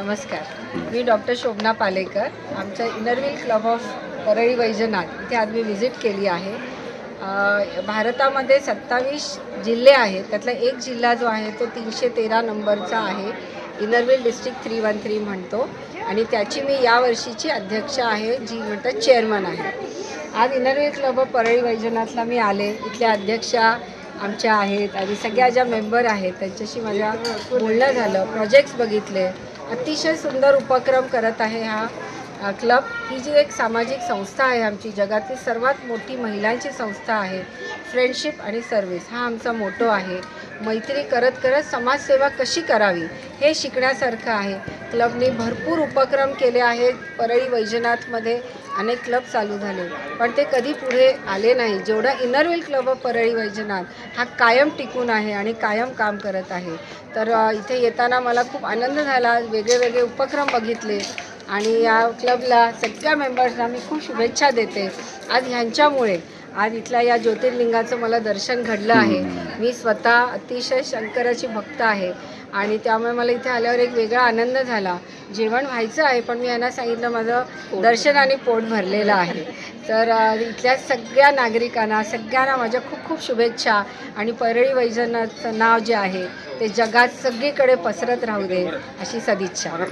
नमस्कार, मी डॉक्टर शोभना पालेकर. आमच्या Inner Wheel club of Parli Vaijnath इथे आज मी व्हिजिट केली आहे. भारतामध्ये 27 जिल्हे आहेत, त्यातला एक जिल्हा जो आहे तो 313 नंबरचा आहे. इनरव्हील डिस्ट्रिक्ट 313 म्हणतो आणि त्याची मी यावर्षीची अध्यक्ष आहे, जी म्हणतात चेअरमन आहे. आज इनरव्हील क्लब ऑफ परळी वैजनाथला मी आले. इथल्या अध्यक्षा आमच्या आहेत आणि सगळ्या ज्या मेंबर आहेत त्यांच्याशी माझ्या बोलणं झालं, प्रोजेक्ट्स बघितले. अतिशय सुंदर उपक्रम करत आहे हा क्लब. ही जी एक सामाजिक संस्था आहे, आमची जगातील सर्वात मोठी महिलांची संस्था आहे. फ्रेंडशिप आणि सर्व्हिस हा आमचा मोटो आहे. मैत्री करत करत समाजसेवा कशी करावी हे शिकण्यासारखं आहे. क्लबने भरपूर उपक्रम केले आहेत. परळी वैजनाथमध्ये अनेक क्लब चालू झाले, पण ते कधी पुढे आले नाही. जेवढा Inner Wheel club of Parli Vaijnath हा कायम टिकून आहे आणि कायम काम करत आहे. तर इथे येताना मला खूप आनंद झाला. वेगळे उपक्रम बघितले आणि या क्लबला सगळ्या मेंबर्सना मी खूप शुभेच्छा देते. आज ह्यांच्यामुळे आज इथल्या या ज्योतिर्लिंगाचं मला दर्शन घडलं आहे. मी स्वतः अतिशय शंकराची भक्त आहे आणि त्यामुळे मला इथे आल्यावर एक वेगळा आनंद झाला. जेवण व्हायचं आहे, पण मी यांना सांगितलं माझं दर्शन आणि पोट भरलेलं आहे. तर इथल्या सगळ्या नागरिकांना सगळ्यांना माझ्या खूप खूप शुभेच्छा आणि परळी वैजनाथचं नाव जे आहे ते जगात सगळीकडे पसरत राहू दे अशी सदिच्छा.